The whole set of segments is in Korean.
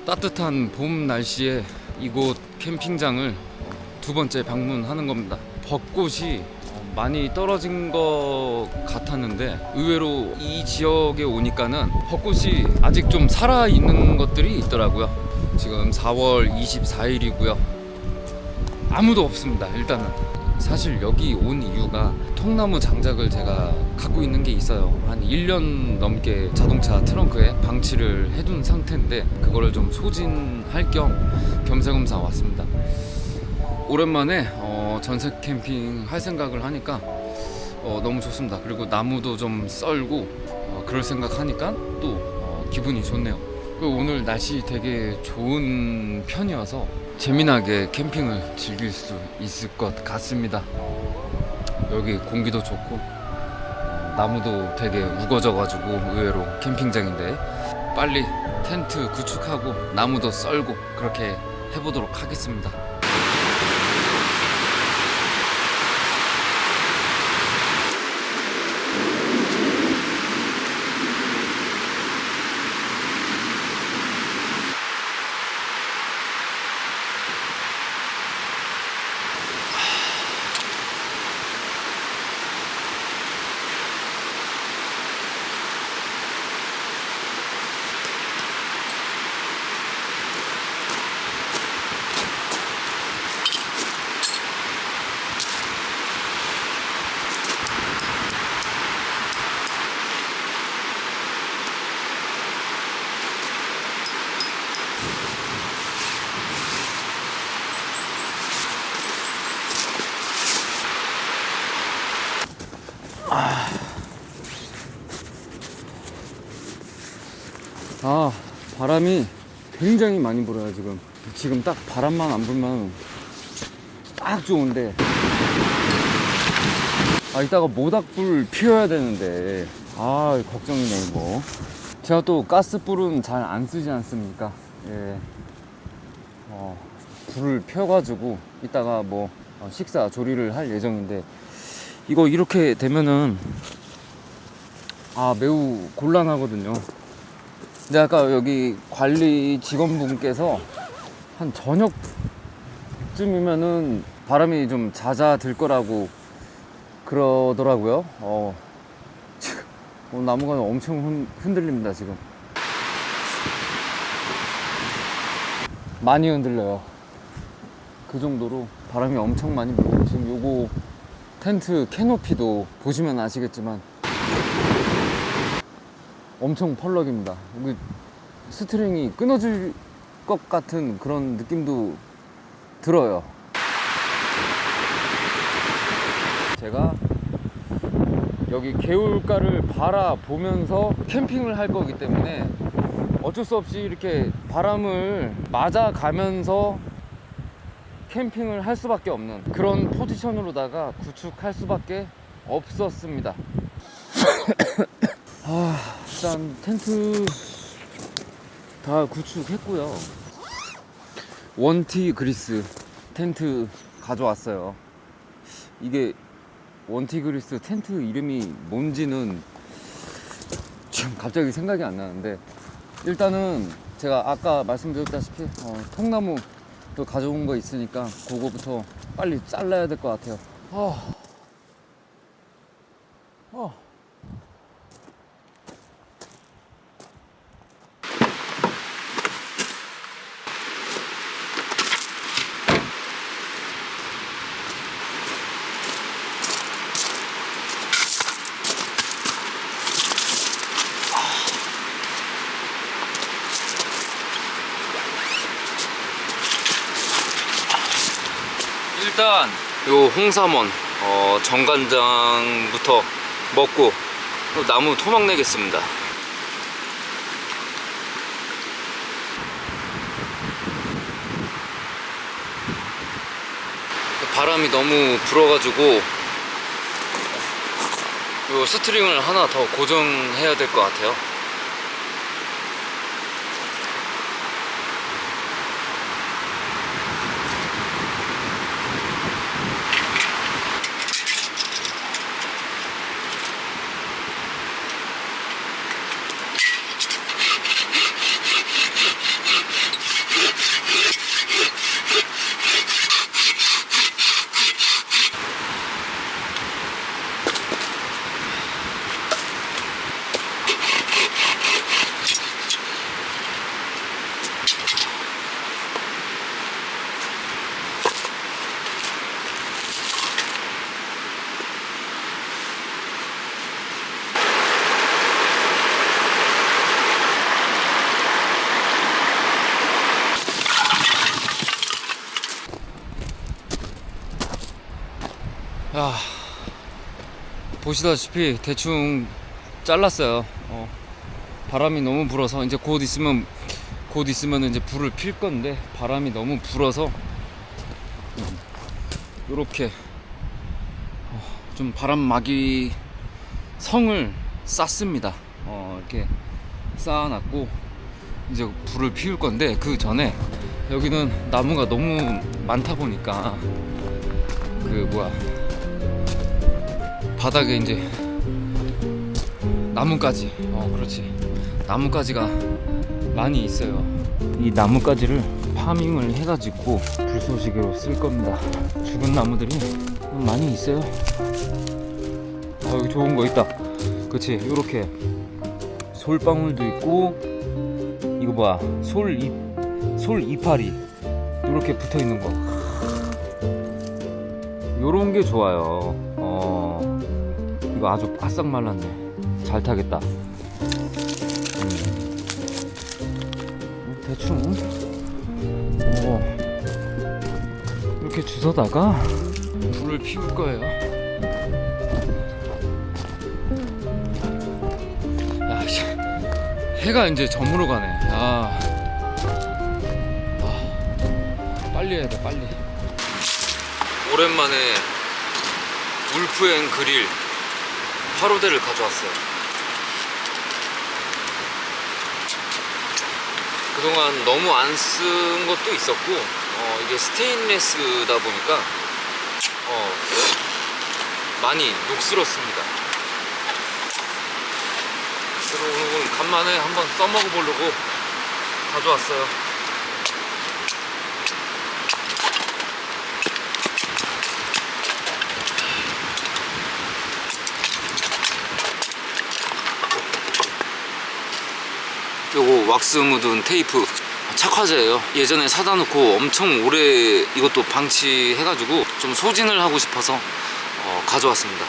따뜻한 봄 날씨에 이곳 캠핑장을 두 번째 방문하는 겁니다. 벚꽃이 많이 떨어진 것 같았는데 의외로 이 지역에 오니까는 벚꽃이 아직 좀 살아있는 것들이 있더라고요. 지금 4월 24일이고요 아무도 없습니다. 일단은 사실 여기 온 이유가 통나무 장작을 제가 갖고 있는 게 있어요. 한 1년 넘게 자동차 트렁크에 방치를 해둔 상태인데 그거를 좀 소진할 겸 겸사겸사 왔습니다. 오랜만에 전세 캠핑 할 생각을 하니까 너무 좋습니다. 그리고 나무도 좀 썰고 그럴 생각하니까 또 기분이 좋네요. 그리고 오늘 날씨 되게 좋은 편이어서 재미나게 캠핑을 즐길 수 있을 것 같습니다. 여기 공기도 좋고 나무도 되게 우거져가지고 의외로 캠핑장인데 빨리 텐트 구축하고 나무도 썰고 그렇게 해보도록 하겠습니다. 바람이 굉장히 많이 불어요. 지금 딱 바람만 안 불면 딱 좋은데 이따가 모닥불 피워야 되는데 걱정이네. 뭐 제가 또 가스불은 잘 안 쓰지 않습니까? 예. 불을 펴가지고 이따가 뭐 식사 조리를 할 예정인데 이거 이렇게 되면은 매우 곤란하거든요. 근데 아까 여기 관리 직원분께서 한 저녁쯤이면은 바람이 좀 잦아들 거라고 그러더라고요. 지금 나무가 엄청 흔들립니다. 지금 많이 흔들려요. 그 정도로 바람이 엄청 많이 불고 지금 요거 텐트 캐노피도 보시면 아시겠지만 엄청 펄럭입니다. 여기 스트링이 끊어질 것 같은 그런 느낌도 들어요. 제가 여기 개울가를 바라보면서 캠핑을 할 거기 때문에 어쩔 수 없이 이렇게 바람을 맞아가면서 캠핑을 할 수밖에 없는 그런 포지션으로다가 구축할 수밖에 없었습니다. 일단 텐트 다 구축했고요. 원티 그리스 텐트 가져왔어요. 이게 원티 그리스 텐트 이름이 뭔지는 지금 갑자기 생각이 안 나는데 일단은 제가 아까 말씀드렸다시피 통나무도 가져온 거 있으니까 그거부터 빨리 잘라야 될 것 같아요. 일단 요 홍삼원 정간장부터 먹고 나무 토막 내겠습니다. 바람이 너무 불어가지고 요 스트링을 하나 더 고정해야 될 것 같아요. 야, 보시다시피 대충 잘랐어요. 바람이 너무 불어서 이제 곧 있으면 이제 불을 필 건데 바람이 너무 불어서 요렇게 좀 바람막이 성을 쌌습니다. 이렇게 쌓아놨고 이제 불을 피울 건데 그 전에 여기는 나무가 너무 많다 보니까 바닥에 이제 나뭇가지, 그렇지, 나뭇가지가 많이 있어요. 이 나뭇가지를 파밍을 해가지고 불쏘시개로 쓸 겁니다. 죽은 나무들이 많이 있어요. 여기 좋은 거 있다. 그치, 요렇게 솔방울도 있고, 이거 봐, 솔 이파리 요렇게 붙어 있는 거, 요런 게 좋아요. 이거 아주 바싹 말랐네. 잘 타겠다. 대충 이렇게 주워다가 불을 피울 거예요. 야, 해가 이제 저물어 가네. 빨리 해야 돼, 빨리. 오랜만에 울프앤 그릴 화로대를 가져왔어요. 그동안 너무 안 쓴 것도 있었고, 이게 스테인레스다 보니까 많이 녹슬었습니다. 그래서 오늘 간만에 한번 써먹어 보려고 가져왔어요. 요거 왁스 묻은 테이프 착화제예요. 예전에 사다 놓고 엄청 오래 이것도 방치해가지고 좀 소진을 하고 싶어서 가져왔습니다.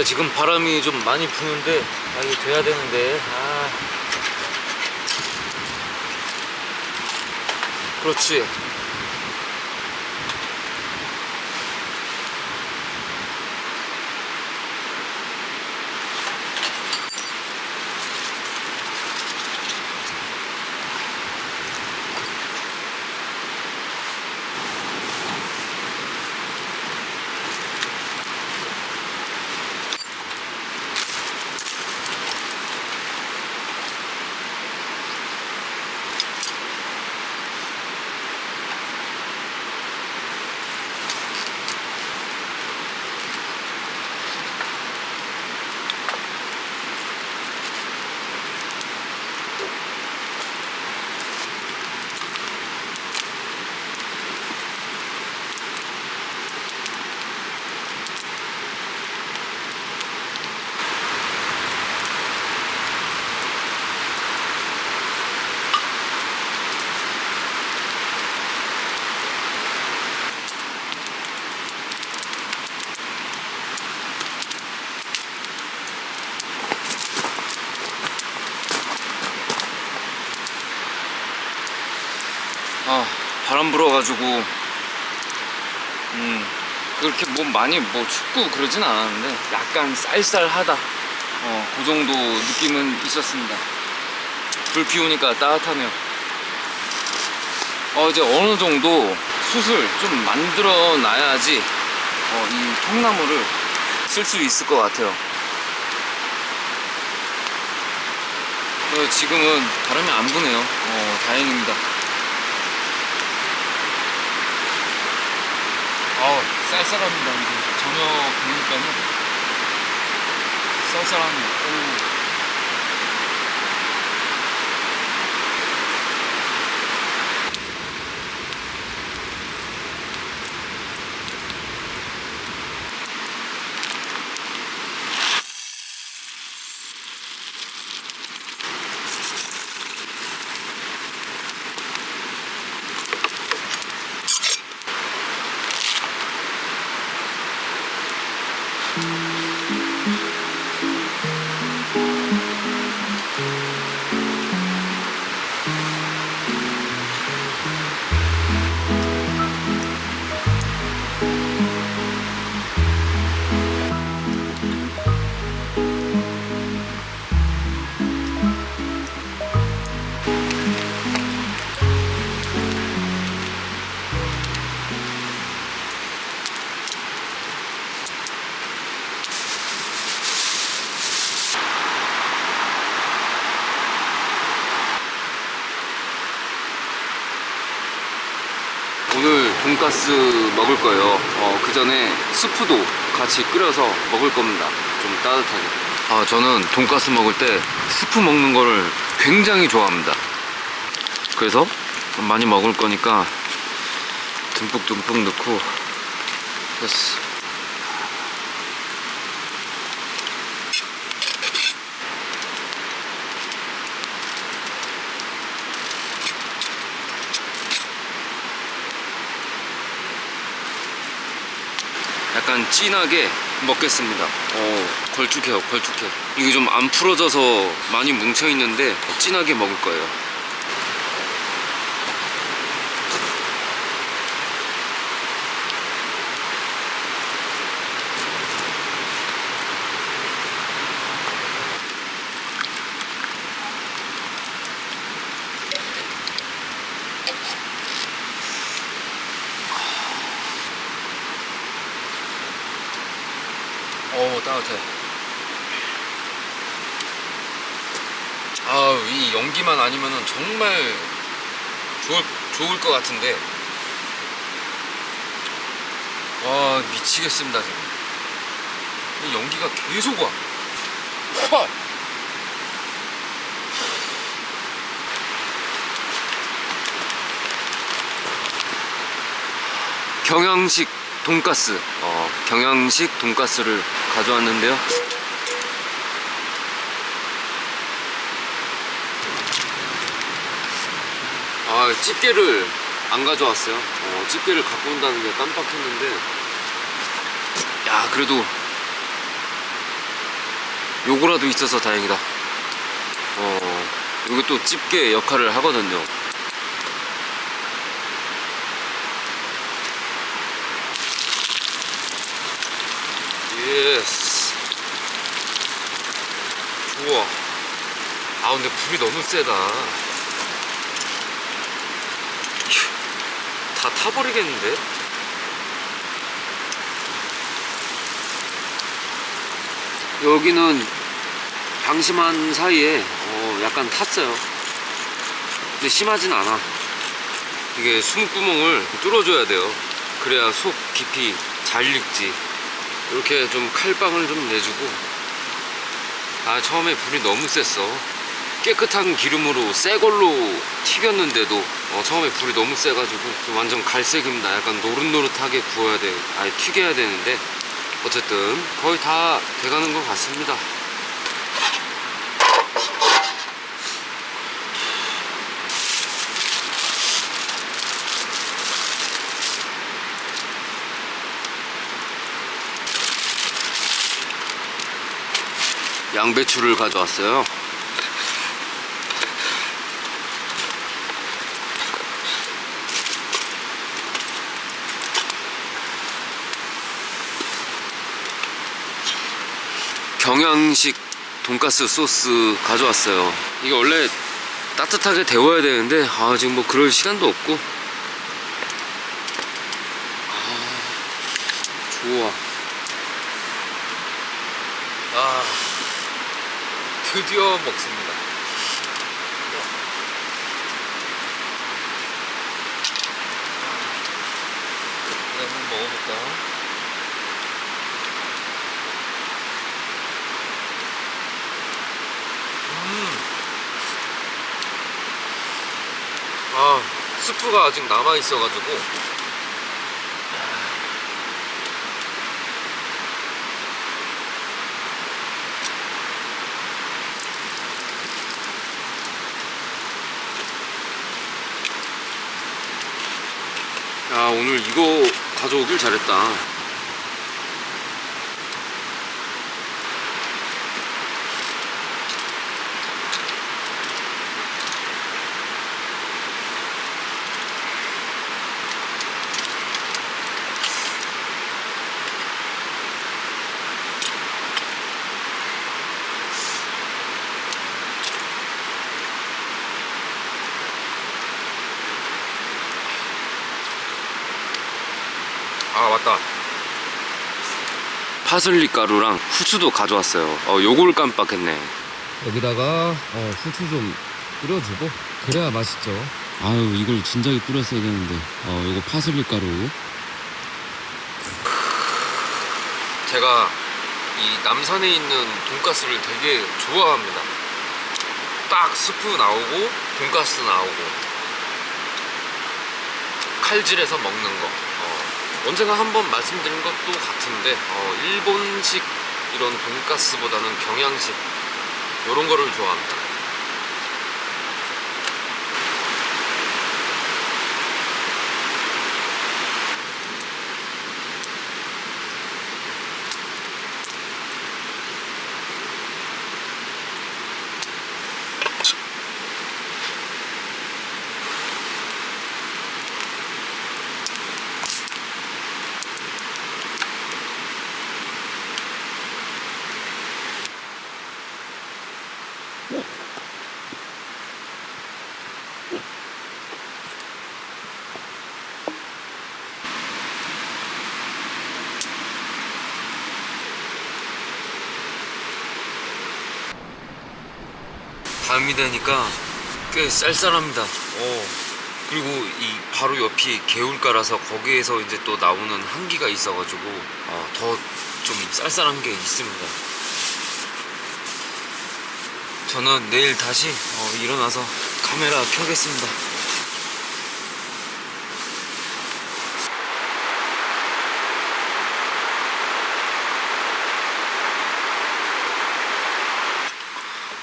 지금 바람이 좀 많이 부는데 이게 돼야 되는데 그렇지. 바람 불어가지고 그렇게 많이 춥고 그러진 않았는데 약간 쌀쌀하다. 그 정도 느낌은 있었습니다. 불 피우니까 따뜻하네요. 이제 어느 정도 숯을 좀 만들어 놔야지 이 통나무를 쓸 수 있을 것 같아요. 지금은 바람이 안 부네요. 다행입니다. 쌀쌀합니다. 이제 저녁 되니까는 쌀쌀합니다. 돈가스 먹을 거예요. 그 전에 스프도 같이 끓여서 먹을 겁니다. 좀 따뜻하게. 저는 돈가스 먹을 때 스프 먹는 거를 굉장히 좋아합니다. 그래서 많이 먹을 거니까 듬뿍듬뿍 넣고 됐어. 약간 진하게 먹겠습니다. 걸쭉해요, 걸쭉해. 이게 좀 안 풀어져서 많이 뭉쳐 있는데 진하게 먹을 거예요. 따뜻해. 이 연기만 아니면은 정말 좋을 것 같은데. 와, 미치겠습니다, 지금. 이 연기가 계속 와. 와! 경양식 돈가스. 경양식 돈가스를 가져왔는데요. 집게를 안 가져왔어요. 집게를 갖고 온다는 게 깜빡했는데, 야, 그래도 요거라도 있어서 다행이다. 이거 또 집게 역할을 하거든요. 예스. 좋아. 근데 불이 너무 세다. 다 타버리겠는데? 여기는 방심한 사이에 약간 탔어요. 근데 심하진 않아. 이게 숨구멍을 뚫어줘야 돼요. 그래야 속 깊이 잘 익지. 이렇게 좀 칼빵을 좀 내주고. 처음에 불이 너무 셌어. 깨끗한 기름으로 새 걸로 튀겼는데도 처음에 불이 너무 세가지고 좀 완전 갈색입니다. 약간 노릇노릇하게 구워야 돼. 튀겨야 되는데 어쨌든 거의 다 돼가는 것 같습니다. 양배추를 가져왔어요. 경양식 돈가스 소스 가져왔어요. 이게 원래 따뜻하게 데워야 되는데 지금 뭐 그럴 시간도 없고. 좋아. 드디어 먹습니다. 한번 먹어볼까? 스프가 아직 남아있어가지고 오늘 이거 가져오길 잘했다. 맞다. 파슬리 가루랑 후추도 가져왔어요. 요거를 깜빡했네. 여기다가 후추 좀 뿌려주고 그래야 맛있죠. 아유, 이걸 진작에 뿌렸어야 되는데. 이거 파슬리 가루. 제가 이 남산에 있는 돈가스를 되게 좋아합니다. 딱 스프 나오고 돈가스 나오고 칼질해서 먹는 거. 언젠가 한번 말씀드린 것도 같은데 일본식 이런 돈가스보다는 경양식 이런 거를 좋아합니다. 밤이 되니까 꽤 쌀쌀합니다. 그리고 이 바로 옆이 개울가라서 거기에서 이제 또 나오는 한기가 있어가지고 더 좀 쌀쌀한 게 있습니다. 저는 내일 다시 일어나서 카메라 켜겠습니다.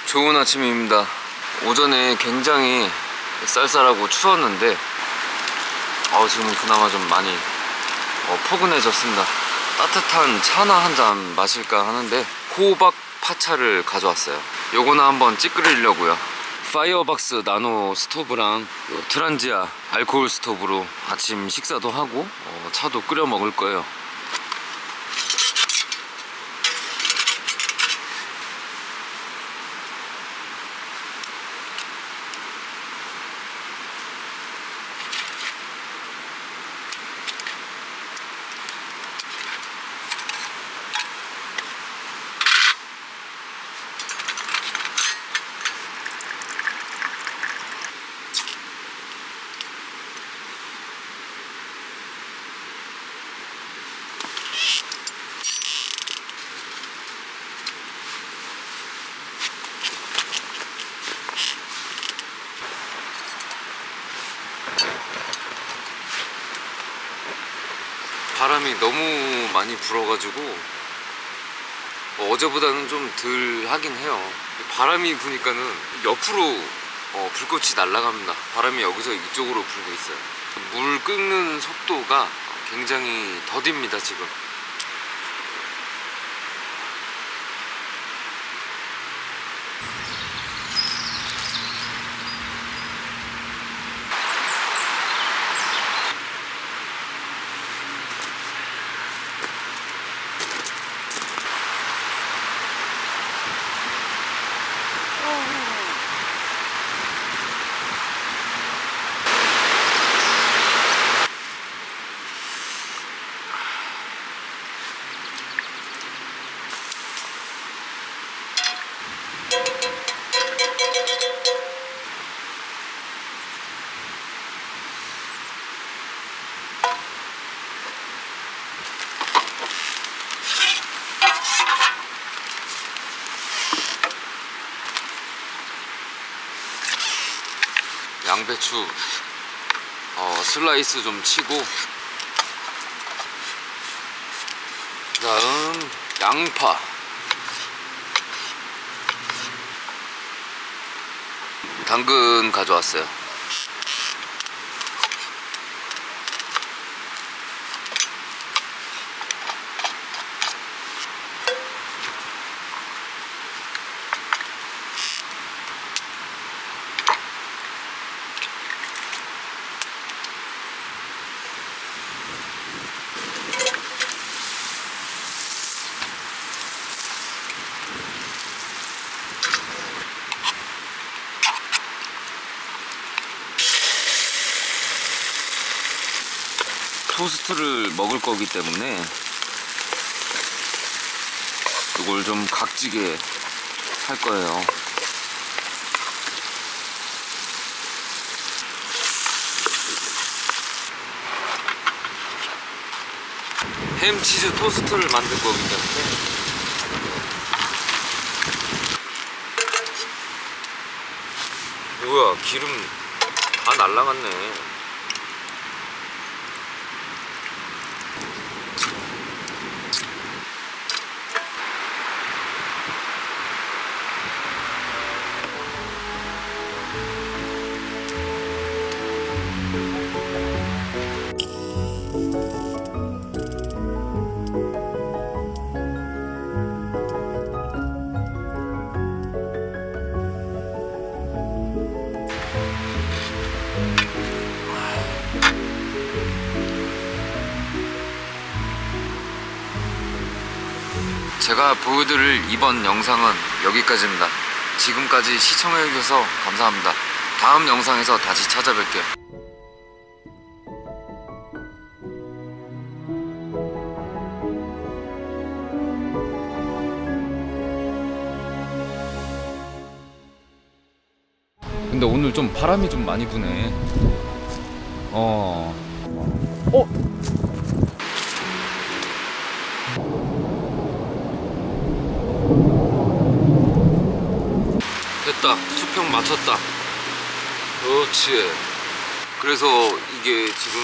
좋은 아침입니다. 오전에 굉장히 쌀쌀하고 추웠는데 지금 그나마 좀 많이 포근해졌습니다. 따뜻한 차나 한 잔 마실까 하는데 호박 파차를 가져왔어요. 요거는 한번 찌끄리려고요. 파이어박스 나노 스토브랑 트란지아 알코올 스토브로 아침 식사도 하고 차도 끓여 먹을 거예요. 바람이 너무 많이 불어가지고 어제보다는 좀 덜 하긴 해요. 바람이 부니까는 옆으로 불꽃이 날아갑니다. 바람이 여기서 이쪽으로 불고 있어요. 물 끓는 속도가 굉장히 더딥니다 지금. 양배추 슬라이스 좀 치고, 그 다음 양파, 당근 가져왔어요. 토스트를 먹을 거기 때문에 이걸 좀 각지게 할 거예요. 햄치즈 토스트를 만들 거기 때문에 뭐야 기름 다 날라갔네. 제가 보여드릴 이번 영상은 여기까지입니다. 지금까지 시청해주셔서 감사합니다. 다음 영상에서 다시 찾아뵐게요. 근데 오늘 좀 바람이 좀 많이 부네. 됐다. 수평 맞췄다. 그렇지. 그래서 이게 지금